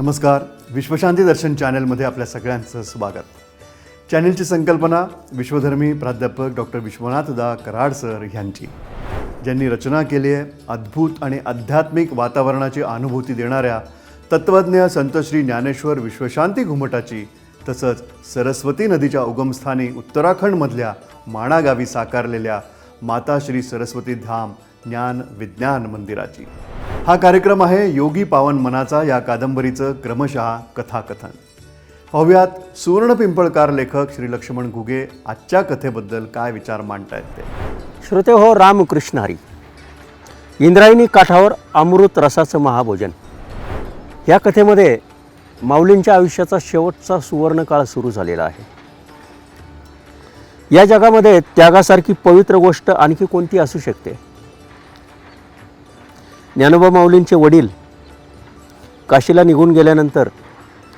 नमस्कार. विश्वशांती दर्शन चॅनलमध्ये आपल्या सगळ्यांचं स्वागत. चॅनलची संकल्पना विश्वधर्मी प्राध्यापक डॉक्टर विश्वनाथदा कराड सर यांची, ज्यांनी रचना केली आहे अद्भुत आणि आध्यात्मिक वातावरणाची अनुभूती देणाऱ्या तत्त्वज्ञ संत श्री ज्ञानेश्वर विश्वशांती घुमटाची, तसंच सरस्वती नदीच्या उगमस्थानी उत्तराखंडमधल्या माणा गावी साकारलेल्या माता श्री सरस्वती धाम ज्ञान विज्ञान मंदिराची. हा कार्यक्रम आहे योगी पावन मनाचा या कादंबरीचं क्रमशः कथाकथन. पाहुयात सुवर्ण पिंपळकार लेखक श्री लक्ष्मण घुगे आजच्या कथेबद्दल काय विचार मांडतायत ते. श्रोते हो, रामकृष्ण हरी. इंद्रायणी काठावर अमृत रसाचं महाभोजन या कथेमध्ये माऊलींच्या आयुष्याचा शेवटचा सुवर्ण काळ सुरू झालेला आहे. या जगामध्ये त्यागासारखी पवित्र गोष्ट आणखी कोणती असू शकते? ज्ञानोबा माऊलींचे वडील काशीला निघून गेल्यानंतर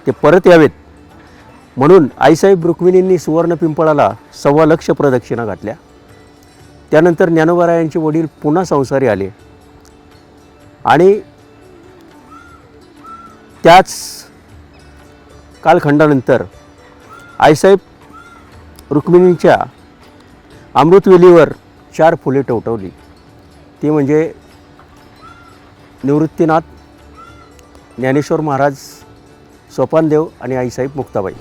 ते परत यावेत म्हणून आईसाहेब रुक्मिणींनी सुवर्ण पिंपळाला 1.25 लाख प्रदक्षिणा घातल्या. त्यानंतर ज्ञानोबारायांचे वडील पुन्हा संसारी आले आणि त्याच कालखंडानंतर आईसाहेब रुक्मिणींच्या अमृतवेलीवर 4 फुले टवटवली. ती म्हणजे निवृत्तीनाथ, ज्ञानेश्वर महाराज, सोपानदेव आणि आईसाहेब मुक्ताबाई.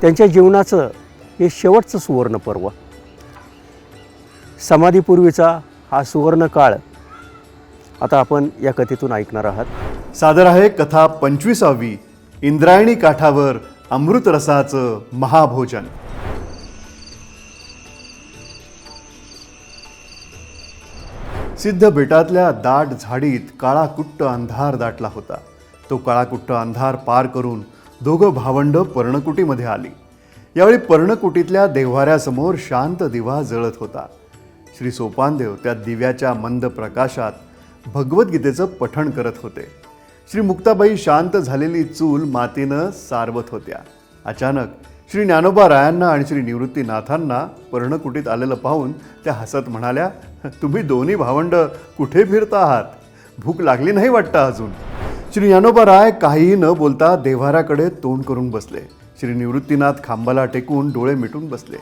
त्यांच्या जीवनाचं हे शेवटचं सुवर्ण पर्व. समाधीपूर्वीचा हा सुवर्ण काळ आता आपण या कथेतून ऐकणार आहात. सादर आहे कथा 25वी, इंद्रायणी काठावर अमृत रसाचं महाभोजन. सिद्ध बेटातल्या दाट झाडीत काळाकुट्ट अंधार दाटला होता. तो काळाकुट्ट अंधार पार करून दोघं भावंड पर्णकुटीमध्ये आली. यावेळी पर्णकुटीतल्या देव्हाऱ्यासमोर शांत दिवा जळत होता. श्री सोपानदेव त्या दिव्याच्या मंद प्रकाशात भगवद्गीतेचं पठण करत होते. श्री मुक्ताबाई शांत झालेली चूल मातीनं सारवत होत्या. अचानक श्री ज्ञानोबा रायांना आणि श्री निवृत्तीनाथांना पर्णकुटीत आलेलं पाहून त्या हसत म्हणाल्या, तुम्ही दोन्ही भावंड कुठे फिरता आहात? भूक लागली नाही वाटतं अजून? श्री ज्ञानोबा राय काहीही न बोलता देव्हाऱ्याकडे तोंड करून बसले. श्री निवृत्तीनाथ खांबाला टेकून डोळे मिटून बसले.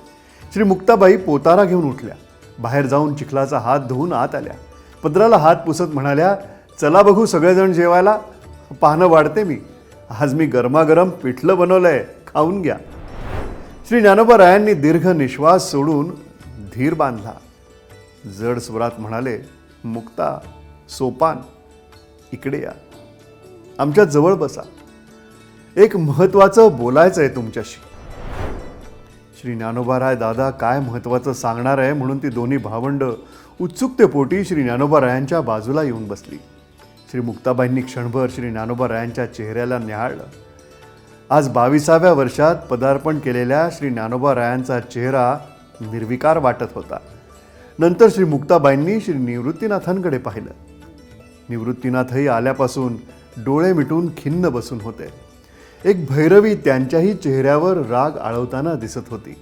श्री मुक्ताबाई पोतारा घेऊन उठल्या. बाहेर जाऊन चिखलाचा हात धुवून आत आल्या. पदराला हात पुसत म्हणाल्या, चला बघू सगळेजण जेवायला. पाहणं वाढते मी. आज मी गरमागरम पिठलं बनवलंय, खाऊन घ्या. श्री ज्ञानोबा रायांनी दीर्घ निश्वास सोडून धीर बांधला. जड स्वरात म्हणाले, मुक्ता, सोपान, इकडे या, आमच्या जवळ बसा. एक महत्वाचं बोलायचं आहे तुमच्याशी. श्री ज्ञानोबा राय दादा काय महत्वाचं सांगणार आहे म्हणून ती दोन्ही भावंड उत्सुकतेपोटी श्री ज्ञानोबा रायांच्या बाजूला येऊन बसली. श्री मुक्ताबाईंनी क्षणभर श्री ज्ञानोबा रायांच्या चेहऱ्याला निहाळलं. आज 22व्या वर्षात पदार्पण केलेल्या श्री ज्ञानोबा रायांचा चेहरा निर्विकार वाटत होता. नंतर श्री मुक्ताबाईंनी श्री निवृत्तीनाथांकडे पाहिलं. निवृत्तीनाथही आल्यापासून डोळे मिटून खिन्न बसून होते. एक भैरवी त्यांच्याही चेहऱ्यावर राग आळवताना दिसत होती.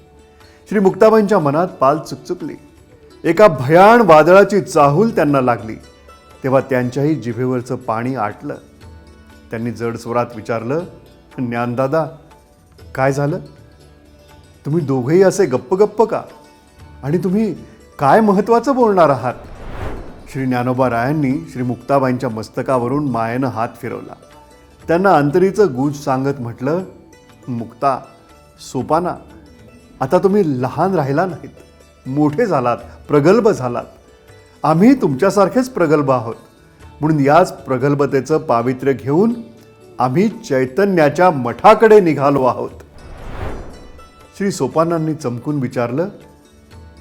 श्री मुक्ताबाईंच्या मनात पाल चुकचुकली. एका भयाण वादळाची चाहूल त्यांना लागली. तेव्हा त्यांच्याही जिभेवरचं पाणी आटलं. त्यांनी जड स्वरात विचारलं, ज्ञानदादा, काय झालं? तुम्ही दोघेही असे गप्प गप्प का? आणि तुम्ही काय महत्त्वाचं बोलणार आहात? श्री ज्ञानोबा रायांनी श्री मुक्ताबाईंच्या मस्तकावरून मायेनं हात फिरवला. त्यांना अंतरीचं गूज सांगत म्हटलं, मुक्ता, सोपाना, आता तुम्ही लहान राहिला नाहीत, मोठे झालात, प्रगल्भ झालात. आम्ही तुमच्यासारखेच प्रगल्भ आहोत. म्हणून याच प्रगल्भतेचं पावित्र्य घेऊन आम्ही चैतन्याच्या मठाकडे निघालो आहोत. श्री सोपानांनी चमकून विचारलं,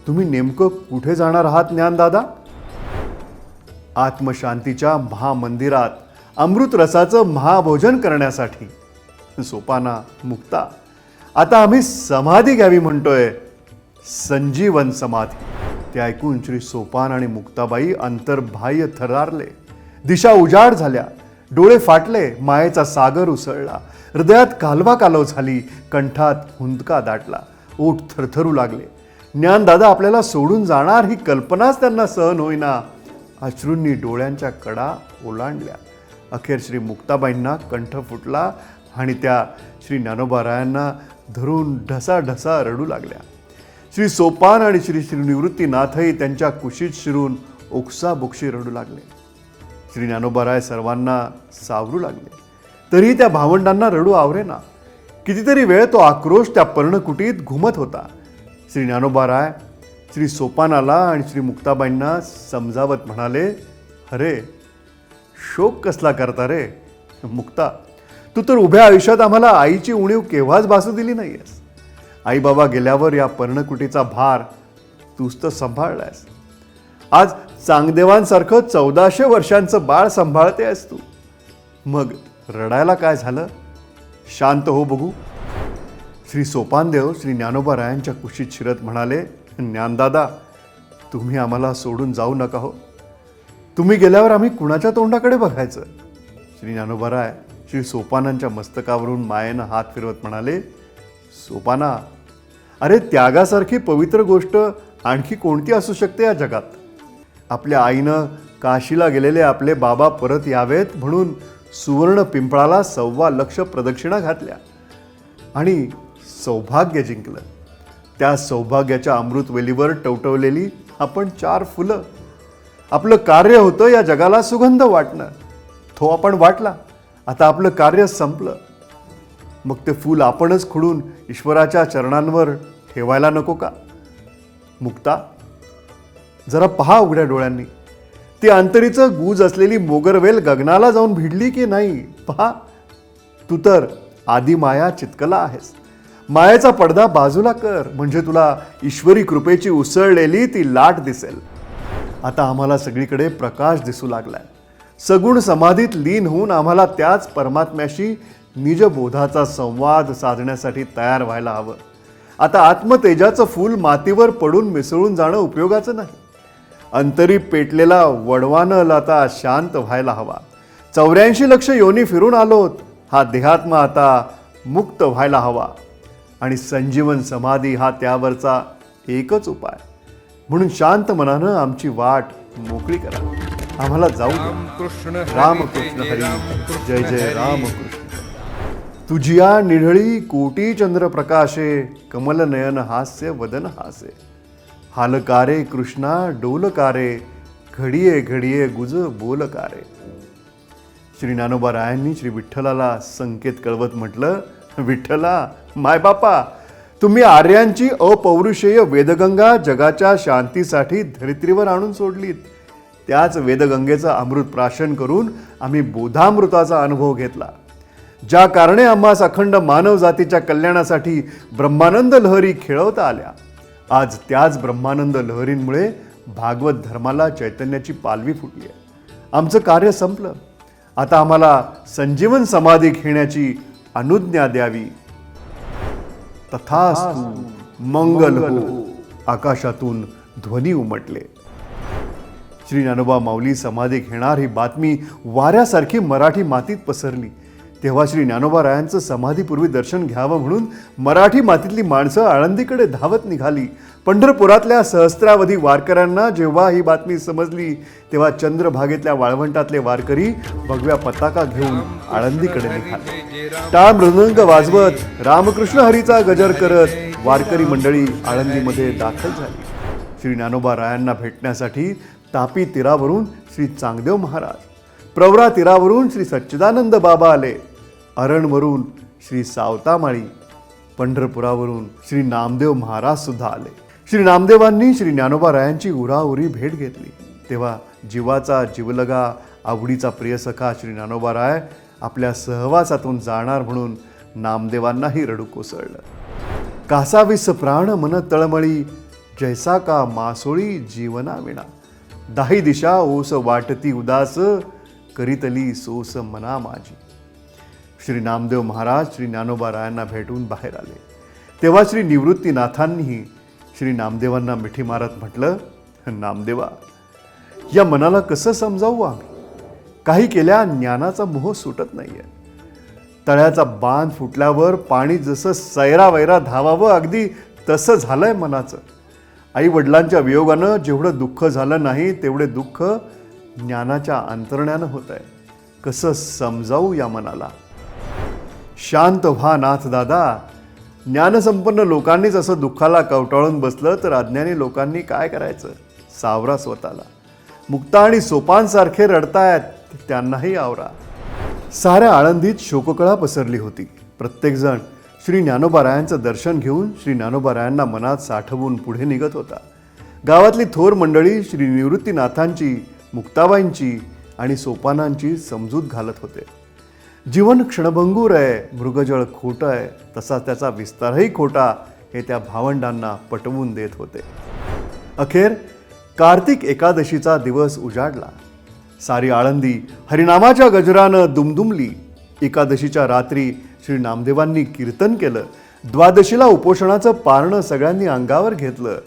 तुम्ही नेमकं कुठे जाणार आहात ज्ञानदादा? आत्मशांतीच्या महामंदिरात अमृत रसाचं महाभोजन करण्यासाठी. सोपाना, मुक्ता, आता आम्ही समाधी घ्यावी म्हणतोय, संजीवन समाधी. ते ऐकून श्री सोपान आणि मुक्ताबाई अंतर्बाह्य थरारले. दिशा उजाड झाल्या. डोळे फाटले. मायेचा सागर उसळला. हृदयात कालवा कालव झाली. कंठात हुंदका दाटला. ओठ थरथरू लागले. ज्ञानदादा आपल्याला सोडून जाणार ही कल्पनाच त्यांना सहन होईना. अश्रूंनी डोळ्यांच्या कडा ओलांडल्या. अखेर श्री मुक्ताबाईंना कंठ फुटला आणि त्या श्री ज्ञानोबारायांना धरून ढसा रडू लागल्या. श्री सोपान आणि श्री श्री निवृत्तीनाथही त्यांच्या कुशीत शिरून ओक्साबोक्षी रडू लागले. श्री ज्ञानोबाराय सर्वांना सावरू लागले. तरीही त्या भावंडांना रडू आवरेना. कितीतरी वेळ तो आक्रोश त्या पर्णकुटीत घुमत होता. श्री ज्ञानोबाराय श्री सोपानाला आणि श्री मुक्ताबाईंना समजावत म्हणाले, अरे शोक कसला करता रे मुक्ता, तू तर उभ्या आयुष्यात आम्हाला आईची उणीव केव्हाच भासू दिली नाहीयेस. आई बाबा गेल्यावर या पर्णकुटीचा भार तूच तर सांभाळलायस. आज चांगदेवांसारखं 1400 वर्षांचं बाळ सांभाळते आहेस तू. मग रडायला काय झालं? शांत हो बघू. श्री सोपानदेव श्री ज्ञानोबारायांच्या कुशीत शिरत म्हणाले, ज्ञानदादा, तुम्ही आम्हाला सोडून जाऊ नका हो. तुम्ही गेल्यावर आम्ही कुणाच्या तोंडाकडे बघायचं? श्री ज्ञानोबाराय श्री सोपानांच्या मस्तकावरून मायेनं हात फिरवत म्हणाले, सोपाना, अरे त्यागासारखी पवित्र गोष्ट आणखी कोणती असू शकते या जगात? आपल्या आईनं काशीला गेलेले आपले बाबा परत यावेत म्हणून सुवर्ण पिंपळाला 1.25 प्रदक्षिणा घातल्या आणि सौभाग्य जिंकलं. त्या सौभाग्याच्या अमृतवेलीवर टवटवलेली आपण 4 फुलं. आपलं कार्य होतं या जगाला सुगंध वाटणं. तो आपण वाटला. आता आपलं कार्य संपलं. मग ते फूल आपणच खुडून ईश्वराच्या चरणांवर ठेवायला नको का? मुक्ता, जरा पहा उघड्या डोळ्यांनी. ती अंतरीचं गूज असलेली मोगरवेल गगनाला जाऊन भिडली की नाही पहा. तू तर आदिमाया चितकला आहेस. मायेचा पडदा बाजूला कर, म्हणजे तुला ईश्वरी कृपेची उसळलेली ती लाट दिसेल. आता आम्हाला सगळीकडे प्रकाश दिसू लागलाय. सगुण समाधीत लीन होऊन आम्हाला त्याच परमात्म्याशी निजबोधाचा संवाद साधण्यासाठी तयार व्हायला हवं. आता आत्मतेजाचं फूल मातीवर पडून मिसळून जाणं उपयोगाचं नाही. अंतरी पेटलेला वडवानल आता शांत व्हायला हवा. 84 लक्ष योनी फिरून आलोत. हा देहात्मा आता मुक्त व्हायला हवा आणि संजीवन समाधी हा त्यावरचा एकच उपाय. म्हणून शांत मनानं आमची वाट मोकळी करा. आम्हाला जाऊ द्या. रामकृष्ण हरी. जय जय रामकृष्ण. तुझिया निढळी कोटी चंद्र प्रकाशे, कमल नयन हास्य वदन हासे. हालकारे कृष्णा डोलकारे, घडिये घडिये गुज बोलकारे. श्री ज्ञानोबारायांनी श्री विठ्ठलाला संकेत कळवत म्हटलं, विठ्ठला मायबापा, तुम्ही आर्यांची अपौरुषेय वेदगंगा जगाच्या शांतीसाठी धरित्रीवर आणून सोडलीत. त्याच वेदगंगेचं अमृत प्राशन करून आम्ही बोधामृताचा अनुभव घेतला. ज्या कारणे आम्हास अखंड मानव जातीच्या कल्याणासाठी ब्रह्मानंद लहरी खेळवता आल्या. आज त्याच ब्रह्मानंद लहरींमुळे भागवत धर्माला चैतन्याची पालवी फुटली आहे. आमचं कार्य संपलं. आता आम्हाला संजीवन समाधी घेण्याची अनुज्ञा द्यावी. तथास्तु मंगल हो. आकाशातून ध्वनी उमटले. श्री ज्ञानोबा माऊली समाधी घेणार ही बातमी वाऱ्यासारखी मराठी मातीत पसरली. तेव्हा श्री ज्ञानोबारायांचं समाधीपूर्वी दर्शन घ्यावं म्हणून मराठी मातीतली माणसं आळंदीकडे धावत निघाली. पंढरपुरातल्या सहस्त्रावधी वारकऱ्यांना जेव्हा ही बातमी समजली तेव्हा चंद्रभागेतल्या वाळवंटातले वारकरी भगव्या पताका घेऊन आळंदीकडे निघाले. टाळ मृदंग वाजवत रामकृष्ण हरीचा गजर करत वारकरी मंडळी आळंदीमध्ये दाखल झाली. श्री ज्ञानोबारायांना भेटण्यासाठी तापी तीरावरून श्री चांगदेव महाराज, प्रवरा तीरावरून श्री सच्चिदानंद बाबा आले, अरणवरून श्री सावतामाळी, पंढरपुरावरून श्री नामदेव महाराज सुद्धा आले. श्री नामदेवांनी श्री ज्ञानोबारायांची उराउरी भेट घेतली. तेव्हा जीवाचा जीवलगा आवडीचा प्रियसखा श्री ज्ञानोबाराय आपल्या सहवासातून जाणार म्हणून नामदेवांनाही रडू कोसळलं. कासावीस प्राण मन तळमळी, जैसा का मासोळी जीवना विणा. दाही दिशा ओस वाटती उदास, करीतली सोस मना माझी. श्री नामदेव महाराज श्री ज्ञानोबारायांना भेटून बाहेर आले. तेव्हा श्री निवृत्तीनाथांनीही श्री नामदेवांना मिठी मारत म्हटलं, नामदेवा, या मनाला कसं समजावू आम्ही? काही केल्या ज्ञानाचा मोह सुटत नाहीये. तळ्याचा बांध फुटल्यावर पाणी जसं सैरावैरा धावावं अगदी तसं झालंय मनाचं. आई वडिलांच्या वियोगानं जेवढं दुःख झालं नाही तेवढे दुःख ज्ञानाच्या अंतरण्यानं होत आहे. कसं समजावू या मनाला. शांत व्हा नाथ दादा. ज्ञानसंपन्न लोकांनीच असं दुःखाला कवटाळून बसलं तर अज्ञानी लोकांनी काय करायचं. सावरा स्वतःला. मुक्ता आणि सोपांसारखे रडतायत, त्यांनाही आवरा. साऱ्या आळंदीत शोककळा पसरली होती. प्रत्येकजण श्री ज्ञानोबारायांचं दर्शन घेऊन श्री ज्ञानोबारायांना मनात साठवून पुढे निघत होता. गावातली थोर मंडळी श्री निवृत्तीनाथांची, मुक्ताबाईंची आणि सोपानांची समजूत घालत होते. जीवन क्षणभंगूर आहे, मृगजळ खोटं आहे, तसा त्याचा विस्तारही खोटा, हे त्या भावंडांना पटवून देत होते. अखेर कार्तिक एकादशीचा दिवस उजाडला. सारी आळंदी हरिनामाच्या गजरानं दुमदुमली. एकादशीच्या रात्री श्री नामदेवांनी कीर्तन केलं. द्वादशीला उपोषणाचं पारणं सगळ्यांनी अंगावर घेतलं.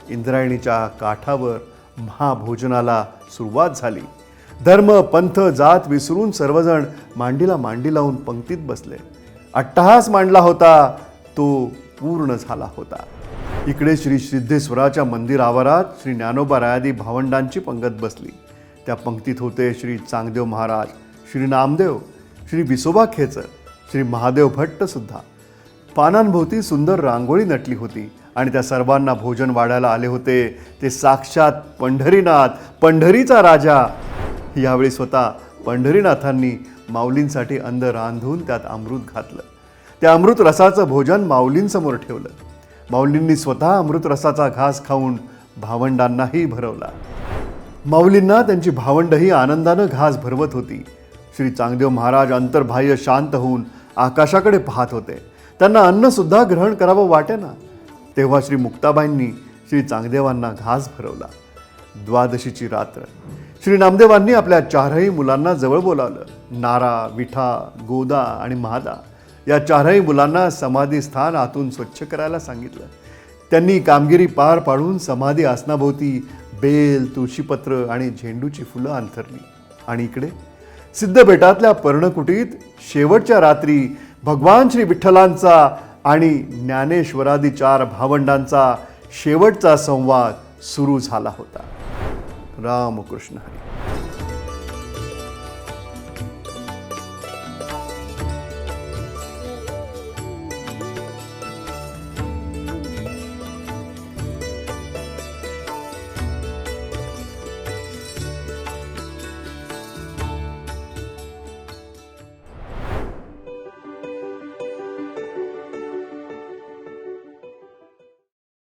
इंद्रायणीच्या काठावर महाभोजनाला सुरुवात झाली. धर्म, पंथ, जात विसरून सर्वजण मांडीला मांडी लावून पंक्तीत बसले. अट्टहास मांडला होता तो पूर्ण झाला होता. इकडे श्री सिद्धेश्वराच्या मंदिर आवारात श्री ज्ञानोबारायादी भावंडांची पंगत बसली. त्या पंक्तीत होते श्री चांगदेव महाराज, श्री नामदेव, श्री विसोबा खेचर, श्री महादेव भट्ट सुद्धा. पानांभोवती सुंदर रांगोळी नटली होती आणि त्या सर्वांना भोजन वाढायला आले होते ते साक्षात पंढरीनाथ, पंढरीचा राजा. यावेळी स्वतः पंढरीनाथांनी माऊलींसाठी अन्न रांधून त्यात अमृत घातलं. त्या अमृत रसाचं भोजन माऊलींसमोर ठेवलं. माऊलींनी स्वतः अमृत रसाचा घास खाऊन भावंडांनाही भरवला. माऊलींना त्यांची भावंडही आनंदानं घास भरवत होती. श्री चांगदेव महाराज अंतर्बाह्य शांत होऊन आकाशाकडे पाहत होते. त्यांना अन्नसुद्धा ग्रहण करावं वाटेना. तेव्हा श्री मुक्ताबाईंनी श्री चांगदेवांना घास भरवला. द्वादशीची रात्र. श्री नामदेवांनी आपल्या चारही मुलांना जवळ बोलावलं. नारा, विठा, गोदा आणि महादा या चारही मुलांना समाधी स्थान आतून स्वच्छ करायला सांगितलं. त्यांनी कामगिरी पार पाडून समाधी आसनाभोवती बेल, तुळशीपत्र आणि झेंडूची फुलं अंथरली. आणि इकडे सिद्धबेटातल्या पर्णकुटीत शेवटच्या रात्री भगवान श्री विठ्ठलांचा आणि ज्ञानेश्वरादी चार भावंडांचा शेवटचा संवाद सुरू झाला होता. रामकृष्ण हरी.